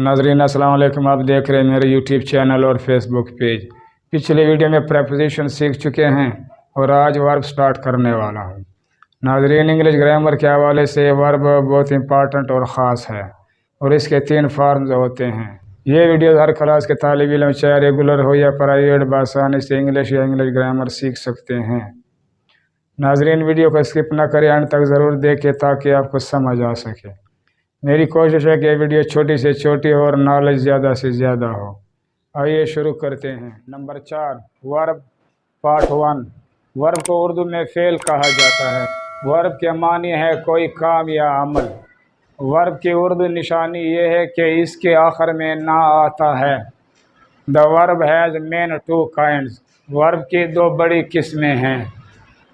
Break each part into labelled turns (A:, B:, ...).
A: नाजरीन अस्सलाम वालेकुम। आप देख रहे हैं मेरे यूट्यूब चैनल और फेसबुक पेज। पिछले वीडियो में प्रेपोजिशन सीख चुके हैं और आज वर्ब स्टार्ट करने वाला हूँ। नाजरीन, इंग्लिश ग्रामर के हवाले से वर्ब बहुत इंपॉर्टेंट और ख़ास है और इसके 3 फॉर्म्स होते हैं। ये वीडियो हर क्लास के तालिब इल्म चाहे रेगुलर हो या प्राइवेट बआसानी से इंग्लिश या इंग्लिश ग्रामर सीख सकते हैं। नाजरीन, वीडियो को स्किप ना करें, अंत तक ज़रूर देखें ताकि आपको समझ आ सके। मेरी कोशिश है कि ये वीडियो छोटी से छोटी हो और नॉलेज ज़्यादा से ज़्यादा हो। आइए शुरू करते हैं। Number 4, verb part 1। वर्ब को उर्दू में फ़ेल कहा जाता है। वर्ब के मानी है कोई काम या अमल। वर्ब की उर्दू निशानी ये है कि इसके आखिर में ना आता है। The verb has main 2 kinds. Verb की 2 बड़ी किस्में हैं।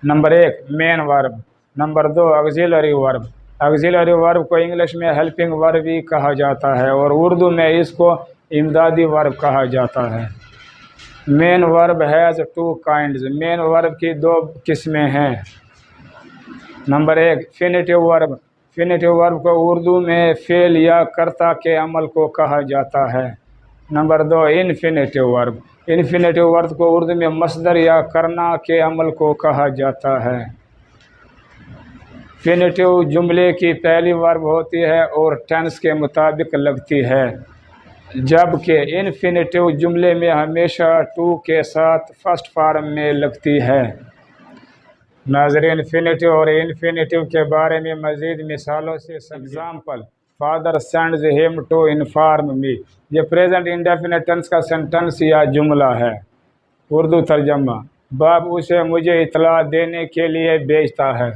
A: Number 1, main verb. Number 2, auxiliary verb. Auxiliary verb को इंग्लिश में हेल्पिंग वर्ब भी कहा जाता है और उर्दू में इसको इमदादी वर्ब कहा जाता है। Main verb has 2 kinds. Main verb की 2 किस्में हैं। Number 1, finitive verb. Finitive verb को उर्दू में फेल या कर्ता के अमल को कहा जाता है। Number 2, infinitive verb. Infinitive verb को उर्दू में मसदर या करना के अमल को कहा जाता है। फिनिटिव जुमले की पहली वर्ब होती है और टेंस के मुताबिक लगती है, जबकि इनफिनिटिव जुमले में हमेशा टू के साथ फर्स्ट फॉर्म में लगती है। नाज़रीन, फिनिटिव और इनफिनिटिव के बारे में मज़ीद मिसालों से example, father sends him to inform me. ये प्रेजेंट इंडेफिनिट टेंस का सेंटेंस या जुमला है। उर्दू तर्जमा, बाप उसे मुझे इतला देने के लिए भेजता है।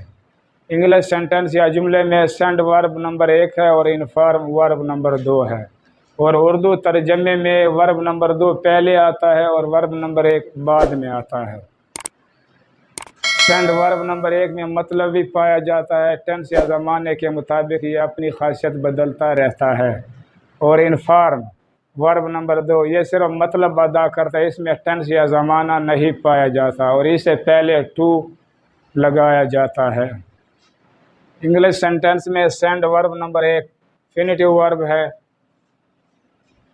A: इंग्लिश सेंटेंस या जुमले में सेंड वर्ब नंबर 1 है और इन्फॉर्म वर्ब नंबर 2 है और उर्दू तर्जमे में वर्ब नंबर 2 पहले आता है और वर्ब नंबर 1 बाद में आता है। सेंड वर्ब नंबर 1 में मतलब भी पाया जाता है। टेंस या ज़माने के मुताबिक ये अपनी खासियत बदलता रहता है। और इन्फॉर्म वर्ब नंबर 2 ये सिर्फ मतलब अदा करता है, इसमें टेंस या ज़माना नहीं पाया जाता और इसे पहले टू लगाया जाता है। इंग्लिश सेंटेंस में send verb number 1 finitive verb है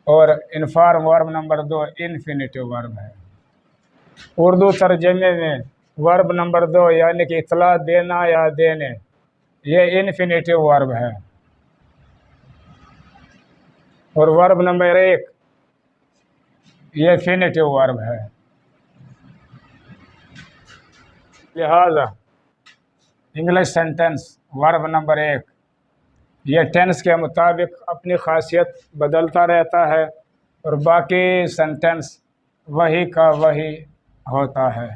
A: और inform verb number 2 infinitive verb है। उर्दू तर्जमे में वर्ब नंबर 2 यानी कि इतला देना या देने, ये इनफिनिटिव वर्ब है और वर्ब नंबर 1 ये फिनिटिव वर्ब है। लिहाजा इंग्लिश सेंटेंस वर्ब नंबर 1 ये टेंस के मुताबिक अपनी खासियत बदलता रहता है और बाकी सेंटेंस वही का वही होता है।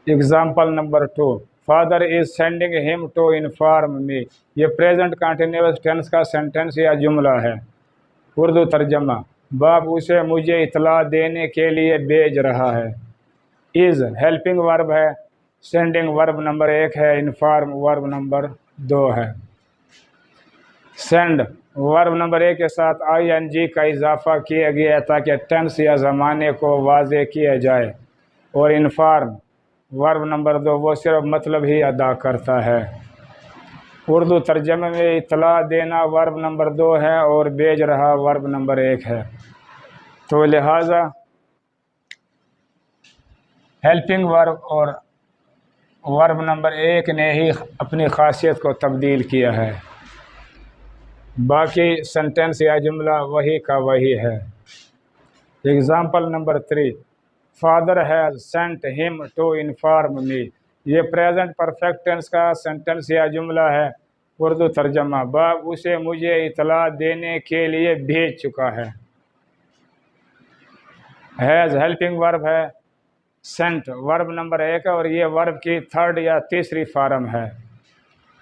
A: Example number 2, father is sending him to inform me. ये प्रेजेंट कंटिन्यूअस टेंस का सेंटेंस या जुमला है। उर्दू तर्जमा, बाप उसे मुझे इतला देने के लिए भेज रहा है। इज़ हेल्पिंग वर्ब है, सेंडिंग वर्ब नंबर 1 है, इन्फॉर्म वर्ब नंबर 2 है। सेंड वर्ब नंबर 1 के साथ ING का इजाफा किया गया ताकि टेंस या ज़माने को वाज़े किया जाए और इन्फॉर्म वर्ब नंबर 2 वो सिर्फ मतलब ही अदा करता है। उर्दू तर्जमे में इतला देना वर्ब नंबर 2 है और भेज रहा वर्ब नंबर 1 है। तो लिहाजा हेल्पिंग वर्ब और वर्ब नंबर 1 ने ही अपनी खासियत को तब्दील किया है, बाकी सेंटेंस या जुमला वही का वही है। Example number 3, father has sent him to inform me. ये प्रेजेंट परफेक्ट टेंस का सेंटेंस या जुमला है। उर्दू तर्जमा, बाप उसे मुझे इतला देने के लिए भेज चुका है। हैज़ हेल्पिंग वर्ब है, सेंट वर्ब नंबर 1 है और ये वर्ब की 3rd या तीसरी फॉर्म है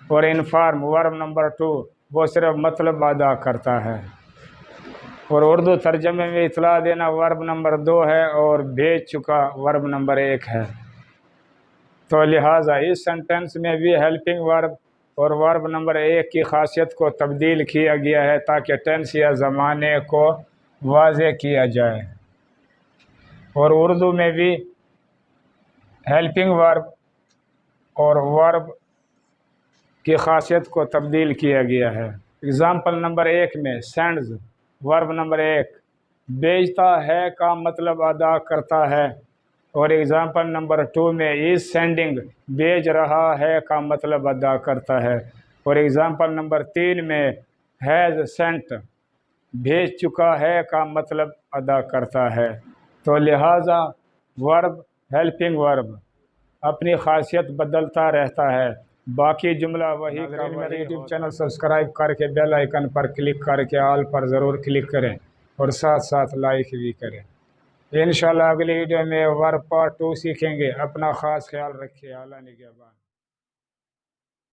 A: और इन्फॉर्म वर्ब नंबर 2 वो सिर्फ मतलब अदा करता है और उर्दू तर्जमे में इतला देना वर्ब नंबर 2 है और भेज चुका वर्ब नंबर 1 है। तो लिहाजा इस सेंटेंस में भी हेल्पिंग वर्ब और वर्ब नंबर 1 की खासियत को तब्दील किया गया है ताकि टेंस या ज़माने को वाज़े किया जाए और उर्दू में भी हेल्पिंग वर्ब और वर्ब की खासियत को तब्दील किया गया है। एग्जाम्पल नंबर 1 में सेंड्स वर्ब नंबर 1 भेजता है का मतलब अदा करता है, और एग्जाम्पल नंबर 2 में इज सेंडिंग भेज रहा है का मतलब अदा करता है, और एग्जाम्पल नंबर 3 में हैज़ सेंट भेज चुका है का मतलब अदा करता है। तो लिहाजा वर्ब हेल्पिंग वर्ब अपनी खासियत बदलता रहता है, बाकी जुमला वही का वही। मेरे यूट्यूब चैनल सब्सक्राइब करके बेल आइकन पर क्लिक करके ऑल पर ज़रूर क्लिक करें और साथ साथ लाइक भी करें। इंशाल्लाह अगली वीडियो में वर्ब पार्ट 2 सीखेंगे। अपना ख़ास ख्याल रखिए। अल्लाह निगहबान।